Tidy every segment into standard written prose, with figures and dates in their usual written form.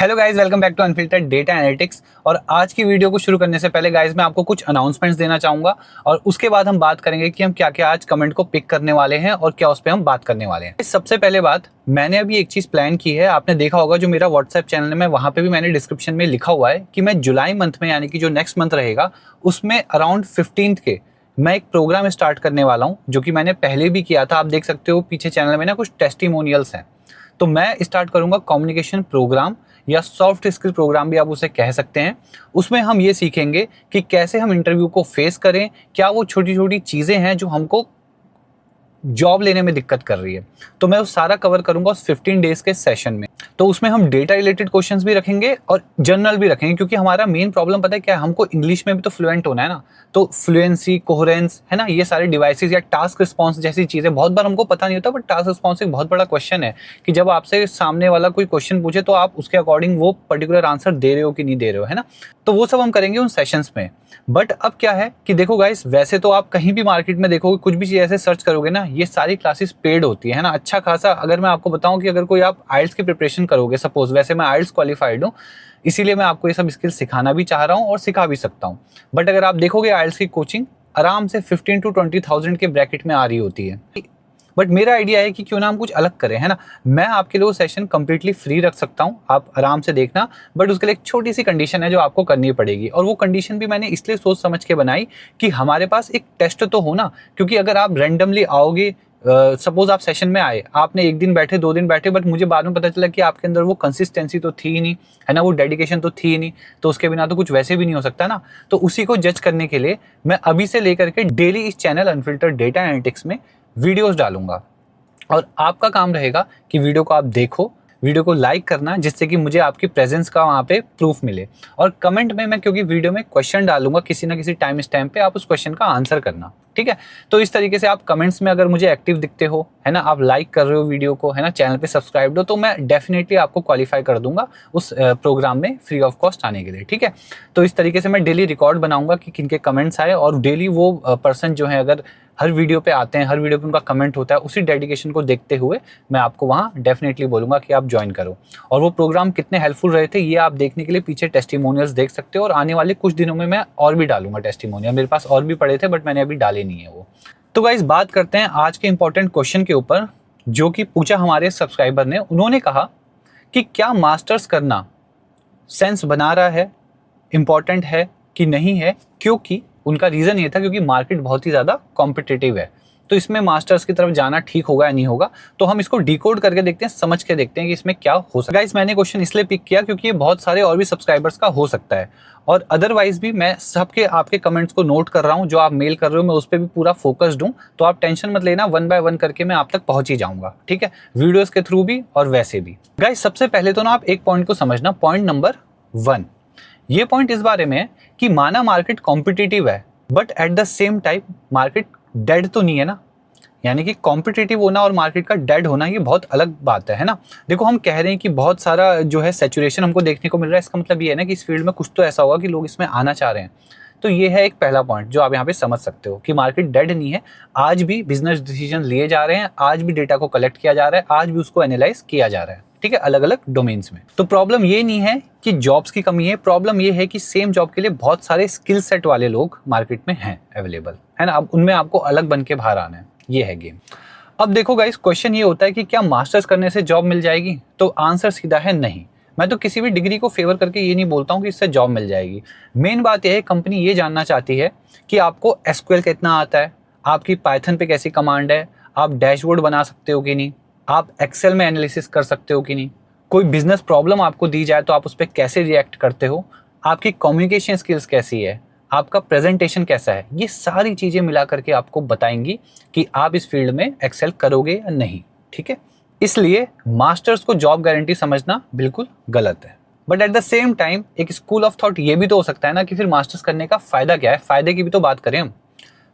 Hello guys, welcome back to unfiltered data analytics. और आज की वीडियो को शुरू करने से पहले गाइस मैं आपको कुछ अनाउंसमेंट्स देना चाहूंगा और उसके बाद हम बात करेंगे कि हम क्या क्या आज कमेंट को पिक करने वाले हैं और क्या उस पर हम बात करने वाले हैं। सबसे पहले बात, मैंने अभी एक चीज़ प्लान की है। आपने देखा होगा जो मेरा व्हाट्सएप चैनल है, वहाँ पे भी मैंने डिस्क्रिप्शन में लिखा हुआ है कि मैं जुलाई मंथ में, यानी कि जो नेक्स्ट मंथ रहेगा, उसमें अराउंड 15th के मैं एक प्रोग्राम स्टार्ट करने वाला हूँ, जो कि मैंने पहले भी किया था। आप देख सकते हो पीछे चैनल में ना कुछ टेस्टिमोनियल्स हैं। तो मैं स्टार्ट करूंगा कम्युनिकेशन प्रोग्राम या सॉफ्ट स्किल प्रोग्राम भी आप उसे कह सकते हैं। उसमें हम ये सीखेंगे कि कैसे हम इंटरव्यू को फेस करें, क्या वो छोटी छोटी चीज़ें हैं जो हमको जॉब लेने में दिक्कत कर रही है। तो मैं उस सारा कवर करूंगा उस 15 डेज के सेशन में। तो उसमें हम डेटा रिलेटेड क्वेश्चंस भी रखेंगे और जनरल भी रखेंगे, क्योंकि हमारा मेन प्रॉब्लम पता है क्या है, हमको इंग्लिश में भी तो फ्लुएंट होना है ना। तो फ्लुएंसी, कोहेरेंस है ना, ये सारे डिवाइसेस या टास्क रिस्पॉन्स जैसी चीज़ें बहुत बार हमको पता नहीं होता। बट टास्क रिस्पॉन्स एक बहुत बड़ा क्वेश्चन है कि जब आपसे सामने वाला कोई क्वेश्चन पूछे तो आप उसके अकॉर्डिंग वो पर्टिकुलर आंसर दे रहे हो कि नहीं दे रहे हो, है ना। तो वो सब हम करेंगे उन सेशंस में। बट अब क्या है कि देखो गाइस, वैसे तो आप कहीं भी मार्केट में देखोगे, कुछ भी चीज़ ऐसे सर्च करोगे ना, ये सारी क्लासेस पेड होती है ना। अच्छा खासा, अगर मैं आपको बताऊं कि अगर कोई आप आइल्स की प्रिपरेशन करोगे, सपोज, वैसे मैं आइल्स क्वालिफाइड हूँ, इसीलिए मैं आपको ये सब स्किल सिखाना भी चाह रहा हूँ और सिखा भी सकता हूँ। बट अगर आप देखोगे आइल्स की कोचिंग आराम से 15 to 20,000 के ब्रैकेट में आ रही होती है। बट मेरा आइडिया है कि क्यों ना हम कुछ अलग करें, है ना। मैं आपके लिए वो सेशन कंप्लीटली फ्री रख सकता हूँ, आप आराम से देखना। बट उसके लिए एक छोटी सी कंडीशन है जो आपको करनी पड़ेगी, और वो कंडीशन भी मैंने इसलिए सोच समझ के बनाई कि हमारे पास एक टेस्ट तो हो ना। क्योंकि अगर आप रैंडमली आओगे, सपोज आप सेशन में आए, आपने एक दिन बैठे, 2 दिन बैठे, बट मुझे बाद में पता चला कि आपके अंदर वो कंसिस्टेंसी तो थी ही नहीं, है ना, वो डेडिकेशन तो थी ही नहीं, तो उसके बिना तो कुछ वैसे भी नहीं हो सकता ना। तो उसी को जज करने के लिए मैं अभी से लेकर के डेली इस चैनल अनफिल्टर्ड डेटा एनालिटिक्स में वीडियोस डालूंगा। और आपका काम रहेगा कि वीडियो को आप देखो, वीडियो को लाइक करना, जिससे कि मुझे आपकी प्रेजेंस का वहाँ पे प्रूफ मिले। और कमेंट में मैं, क्योंकि वीडियो में क्वेश्चन डालूंगा, किसी ना किसी टाइम स्टैम्प पे आप उस क्वेश्चन का आंसर करना, ठीक है। तो इस तरीके से आप कमेंट्स में अगर मुझे एक्टिव दिखते हो, है ना, आप लाइक कर रहे हो वीडियो को, है ना, चैनल पे सब्सक्राइब हो, तो मैं डेफिनेटली आपको क्वालिफाई कर दूंगा उस प्रोग्राम में फ्री ऑफ कॉस्ट आने के लिए, ठीक है। तो इस तरीके से मैं डेली रिकॉर्ड बनाऊंगा कि किनके कमेंट्स आए, और डेली वो पर्सन जो है, अगर हर वीडियो पे आते हैं, हर वीडियो पे उनका कमेंट होता है, उसी डेडिकेशन को देखते हुए मैं आपको वहाँ डेफिनेटली बोलूँगा कि आप ज्वाइन करो। और वो प्रोग्राम कितने हेल्पफुल रहे थे ये आप देखने के लिए पीछे टेस्टिमोनियल्स देख सकते हो, और आने वाले कुछ दिनों में मैं और भी डालूंगा टेस्टिमोनियल। मेरे पास और भी पड़े थे बट मैंने अभी डाले नहीं है वो। तो गाइस, बात करते हैं आज के इंपॉर्टेंट क्वेश्चन के ऊपर, जो कि पूछा हमारे सब्सक्राइबर ने। उन्होंने कहा कि क्या मास्टर्स करना सेंस बना रहा है, इम्पॉर्टेंट है कि नहीं है। क्योंकि उनका रीज़न ये था क्योंकि मार्केट बहुत ही ज़्यादा कॉम्पिटिटिव है, तो इसमें मास्टर्स की तरफ जाना ठीक होगा या नहीं होगा। तो हम इसको डिकोड करके देखते हैं, समझ के देखते हैं कि इसमें क्या हो सकता है। गाइस, मैंने क्वेश्चन इसलिए पिक किया क्योंकि ये बहुत सारे और भी सब्सक्राइबर्स का हो सकता है, और अदरवाइज भी मैं सबके आपके कमेंट्स को नोट कर रहा हूँ। जो आप मेल कर रहे हो मैं उस पर भी पूरा फोकस्ड हूँ, तो आप टेंशन मत लेना, 1 by 1 करके मैं आप तक पहुंच ही जाऊंगा, ठीक है, वीडियोस के थ्रू भी और वैसे भी। गाइस, सबसे पहले तो ना आप एक पॉइंट को समझना, पॉइंट नंबर 1। ये पॉइंट इस बारे में है कि माना मार्केट कॉम्पिटिटिव है, but at the same time market dead तो नहीं है ना। यानी कि कॉम्पिटिटिव होना और मार्केट का डेड होना ये बहुत अलग बात है ना। देखो, हम कह रहे हैं कि बहुत सारा जो है सैचुरेशन हमको देखने को मिल रहा है, इसका मतलब ये है ना कि इस फील्ड में कुछ तो ऐसा होगा कि लोग इसमें आना चाह रहे हैं। तो ये है एक पहला पॉइंट जो आप यहाँ पे समझ सकते हो कि मार्केट डेड नहीं है। आज भी बिजनेस डिसीजन लिए जा रहे हैं, आज भी डेटा को कलेक्ट किया जा रहा है, आज भी उसको एनालाइज किया जा रहा है, ठीक है, अलग अलग डोमेन्स में। तो प्रॉब्लम ये नहीं है कि जॉब्स की कमी है, प्रॉब्लम ये है कि सेम जॉब के लिए बहुत सारे स्किल सेट वाले लोग मार्केट में हैं अवेलेबल, है ना। अब उनमें आपको अलग बन के बाहर आना है, ये है गेम। अब देखो गाइस, क्वेश्चन ये होता है कि क्या मास्टर्स करने से जॉब मिल जाएगी। तो आंसर सीधा है नहीं। मैं तो किसी भी डिग्री को फेवर करके ये नहीं बोलता हूँ कि इससे जॉब मिल जाएगी। मेन बात यह है, कंपनी ये जानना चाहती है कि आपको एसक्यूएल कितना आता है, आपकी पाइथन पे कैसी कमांड है, आप डैशबोर्ड बना सकते हो कि नहीं, आप एक्सेल में एनालिसिस कर सकते हो कि नहीं, कोई बिजनेस प्रॉब्लम आपको दी जाए तो आप उस पर कैसे रिएक्ट करते हो, आपकी कम्युनिकेशन स्किल्स कैसी है, आपका प्रेजेंटेशन कैसा है। ये सारी चीज़ें मिला करके आपको बताएंगी कि आप इस फील्ड में एक्सेल करोगे या नहीं, ठीक है। इसलिए मास्टर्स को जॉब गारंटी समझना बिल्कुल गलत है। But at the same time एक स्कूल ऑफ थॉट ये भी तो हो सकता है ना कि फिर मास्टर्स करने का फ़ायदा क्या है। फ़ायदे की भी तो बात करें हम।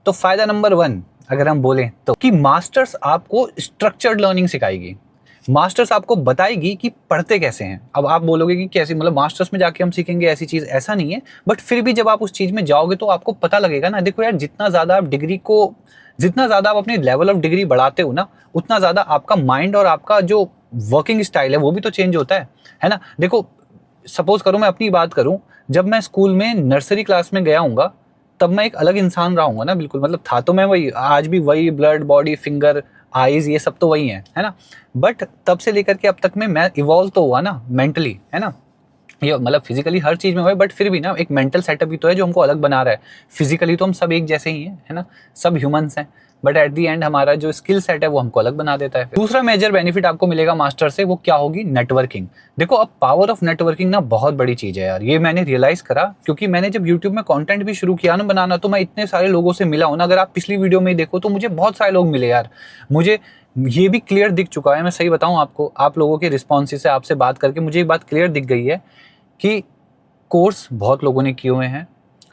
तो फ़ायदा नंबर 1 अगर हम बोलें तो कि मास्टर्स आपको स्ट्रक्चर्ड लर्निंग सिखाएगी। मास्टर्स आपको बताएगी कि पढ़ते कैसे हैं। अब आप बोलोगे कि कैसे, मतलब मास्टर्स में जाके हम सीखेंगे ऐसी चीज़, ऐसा नहीं है। बट फिर भी जब आप उस चीज़ में जाओगे तो आपको पता लगेगा ना। देखो यार, जितना ज़्यादा आप अपनी लेवल ऑफ डिग्री बढ़ाते हो ना, उतना ज़्यादा आपका माइंड और आपका जो वर्किंग स्टाइल है वो भी तो चेंज होता है ना। देखो, सपोज करो मैं अपनी बात करूं, जब मैं स्कूल में नर्सरी क्लास में गया हूँगा तब मैं एक अलग इंसान रहा हूँगा ना, बिल्कुल मतलब था तो मैं वही, आज भी वही, ब्लड, बॉडी, फिंगर, आईज, ये सब तो वही है ना। बट तब से लेकर के अब तक में मैं इवॉल्व तो हुआ ना मेंटली, है ना। ये मतलब फिजिकली हर चीज में हुआ है, बट फिर भी ना एक मेंटल सेटअप भी तो है जो हमको अलग बना रहा है। फिजिकली तो हम सब एक जैसे ही हैं, है ना, सब ह्यूमंस हैं, बट एट दी एंड हमारा जो स्किल सेट है वो हमको अलग बना देता है। दूसरा मेजर बेनिफिट आपको मिलेगा मास्टर से, वो क्या होगी, नेटवर्किंग। देखो अब पावर ऑफ नेटवर्किंग ना बहुत बड़ी चीज है यार, ये मैंने रियलाइज करा क्योंकि मैंने जब यूट्यूब में कंटेंट भी शुरू किया ना बनाना, तो मैं इतने सारे लोगों से मिला हूं ना। अगर आप पिछली वीडियो में देखो तो मुझे बहुत सारे लोग मिले यार। मुझे ये भी क्लियर दिख चुका है, मैं सही बताऊं आपको, आप लोगों के रिस्पॉन्सेस से, आपसे बात करके मुझे एक बात क्लियर दिख गई है कि कोर्स बहुत लोगों ने किए हुए हैं,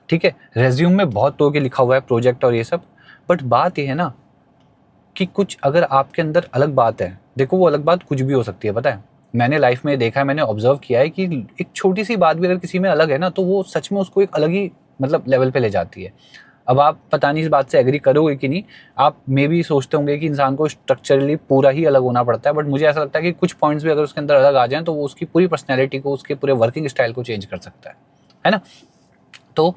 ठीक है, रेज्यूम में बहुत लोगों के लिखा हुआ है प्रोजेक्ट और ये सब, बट बात ये है ना कि कुछ अगर आपके अंदर अलग बात है, देखो वो अलग बात कुछ भी हो सकती है, पता है। मैंने लाइफ में देखा है, मैंने ऑब्जर्व किया है कि एक छोटी सी बात भी अगर किसी में अलग है ना, तो वो सच में उसको एक अलग ही मतलब लेवल पे ले जाती है। अब आप पता नहीं इस बात से एग्री करोगे कि नहीं, आप मे भी सोचते होंगे कि इंसान को स्ट्रक्चरली पूरा ही अलग होना पड़ता है, बट मुझे ऐसा लगता है कि कुछ पॉइंट्स भी अगर उसके अंदर अलग आ जाएं तो वो उसकी पूरी पर्सनैलिटी को, उसके पूरे वर्किंग स्टाइल को चेंज कर सकता है ना। तो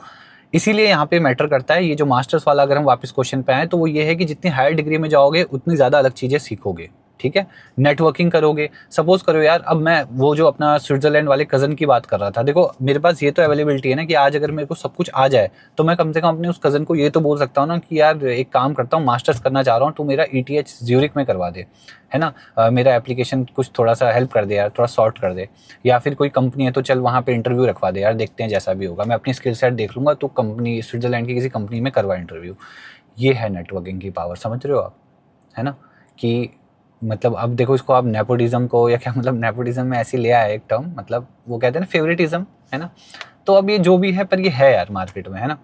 इसीलिए यहाँ पे मैटर करता है ये जो मास्टर्स वाला, अगर हम वापस क्वेश्चन पे आए तो वो ये है कि जितनी हायर डिग्री में जाओगे उतनी ज़्यादा अलग चीज़ें सीखोगे, ठीक है। नेटवर्किंग करोगे, सपोज करो यार, अब मैं वो जो अपना स्विट्जरलैंड वाले कज़न की बात कर रहा था, देखो मेरे पास ये तो अवेलेबिलिटी है ना कि आज अगर मेरे को सब कुछ आ जाए तो मैं कम से कम अपने उस कज़न को ये तो बोल सकता हूँ ना कि यार एक काम करता हूँ, मास्टर्स करना चाह रहा हूँ, तो मेरा ETH ज्यूरिक में करवा दे, है ना। मेरा एप्लीकेशन कुछ थोड़ा सा हेल्प कर दे यार, थोड़ा सॉर्ट कर दे, या फिर कोई कंपनी है तो चल वहाँ पे इंटरव्यू रखवा दे यार, देखते हैं जैसा भी होगा, मैं अपनी स्किल सेट देख लूँगा, तो कंपनी स्विट्जरलैंड की किसी कंपनी में करवा इंटरव्यू। ये है नेटवर्किंग की पावर, समझ रहे हो आप, है ना। कि मतलब अब देखो इसको आप नेपोटिज्म को, या क्या मतलब नेपोटिज्म में ऐसे लिया है एक टर्म, मतलब वो कहते हैं ना फेवरेटिज्म, है ना। तो अब ये जो भी है, पर ये है यार मार्केट में, है ना।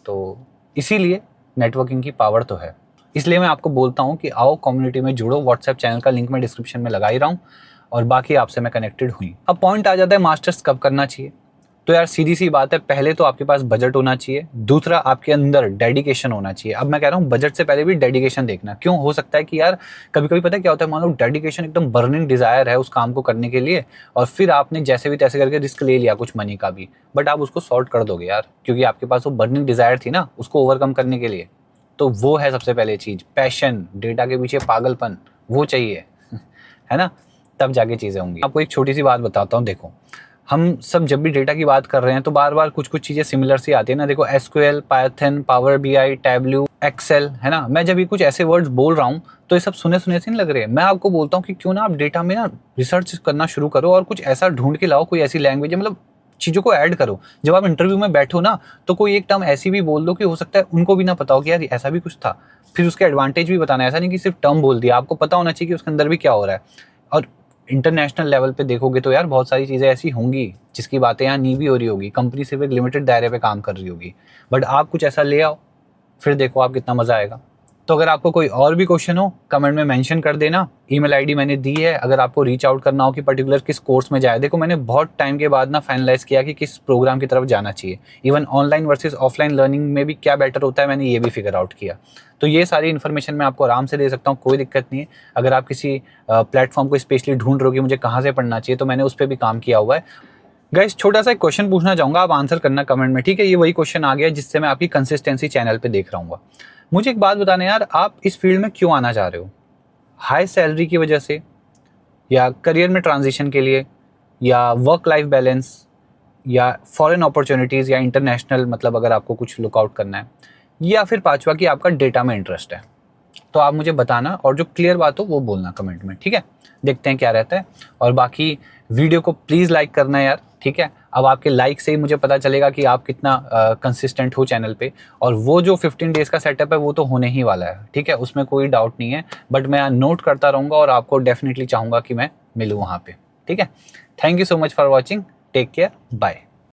तो इसीलिए नेटवर्किंग की पावर तो है, इसलिए मैं आपको बोलता हूँ कि आओ कम्युनिटी में जुड़ो। व्हाट्सएप चैनल का लिंक मैं डिस्क्रिप्शन में लगा ही रहा हूँ, और बाकी आपसे मैं कनेक्टेड हुई। अब पॉइंट आ जाता है मास्टर्स कब करना चाहिए। तो यार सीधी सी बात है, पहले तो आपके पास बजट होना चाहिए, दूसरा आपके अंदर डेडिकेशन होना चाहिए। अब मैं कह रहा हूँ बजट से पहले भी डेडिकेशन देखना, क्यों हो सकता है कि यार कभी कभी पता है क्या होता है, मान लो डेडिकेशन एकदम बर्निंग डिजायर है उस काम को करने के लिए, और फिर आपने जैसे भी तैसे करके रिस्क ले लिया कुछ मनी का भी, बट आप उसको सॉर्ट कर दोगे यार, क्योंकि आपके पास वो बर्निंग डिजायर थी ना उसको ओवरकम करने के लिए। तो वो है सबसे पहले चीज, पैशन, डेटा के पीछे पागलपन, वो चाहिए है ना, तब जाके चीजें होंगी। आपको एक छोटी सी बात बताता हूँ, देखो हम सब जब भी डेटा की बात कर रहे हैं तो बार बार कुछ कुछ चीज़ें सिमिलर सी आती है ना। देखो SQL, Python, power BI, Tableau, Excel, है ना। मैं जब ये कुछ ऐसे वर्ड्स बोल रहा हूँ तो ये सब सुने सुने से नहीं लग रहे। मैं आपको बोलता हूँ कि क्यों ना आप डेटा में ना रिसर्च करना शुरू करो और कुछ ऐसा ढूंढ के लाओ, कोई ऐसी लैंग्वेज, मतलब चीज़ों को ऐड करो। जब आप इंटरव्यू में बैठो ना तो कोई एक टर्म ऐसी भी बोल दो कि हो सकता है उनको भी ना पता हो कि यार ऐसा भी कुछ था, फिर उसके एडवांटेज भी बताना है। ऐसा नहीं कि सिर्फ टर्म बोल दिया, आपको पता होना चाहिए कि उसके अंदर भी क्या हो रहा है। और इंटरनेशनल लेवल पे देखोगे तो यार बहुत सारी चीज़ें ऐसी होंगी जिसकी बातें यहाँ नहीं भी हो रही होगी, कंपनी सिर्फ एक लिमिटेड दायरे पे काम कर रही होगी, बट आप कुछ ऐसा ले आओ, फिर देखो आप कितना मज़ा आएगा। तो अगर आपको कोई और भी क्वेश्चन हो कमेंट में मेंशन कर देना। ईमेल आईडी मैंने दी है, अगर आपको रीच आउट करना हो कि पर्टिकुलर किस कोर्स में जाए। देखो मैंने बहुत टाइम के बाद ना फाइनलाइज किया कि किस प्रोग्राम की तरफ जाना चाहिए, even online versus offline learning में भी क्या बेटर होता है, मैंने ये भी फिगर आउट किया। तो ये सारी इन्फॉर्मेशन मैं आपको आराम से दे सकता हूँ, कोई दिक्कत नहीं है। अगर आप किसी प्लेटफॉर्म को स्पेशली ढूंढ रहे हो कि मुझे कहाँ से पढ़ना चाहिए, तो मैंने उस पर भी काम किया हुआ है। गाइस छोटा सा एक क्वेश्चन पूछना चाहूँगा, आप आंसर करना कमेंट में, ठीक है। ये वही क्वेश्चन आ गया जिससे मैं आपकी कंसिस्टेंसी चैनल पे देख रहा हूँ। मुझे एक बात बताना यार, आप इस फील्ड में क्यों आना चाह रहे हो? हाई सैलरी की वजह से, या करियर में ट्रांजिशन के लिए, या वर्क लाइफ बैलेंस, या फॉरेन अपॉर्चुनिटीज़, या इंटरनेशनल, मतलब अगर आपको कुछ लुकआउट करना है, या फिर पांचवा कि आपका डेटा में इंटरेस्ट है? तो आप मुझे बताना, और जो क्लियर बात हो वो बोलना कमेंट में, ठीक है। देखते हैं क्या रहता है। और बाकी वीडियो को प्लीज़ लाइक करना यार, ठीक है। अब आपके लाइक से ही मुझे पता चलेगा कि आप कितना कंसिस्टेंट हो चैनल पे। और वो जो 15 डेज़ का सेटअप है वो तो होने ही वाला है, ठीक है, उसमें कोई डाउट नहीं है। बट मैं नोट करता रहूँगा और आपको डेफिनेटली चाहूँगा कि मैं मिलूँ वहाँ पे, ठीक है। Thank you so much for watching, take care, bye.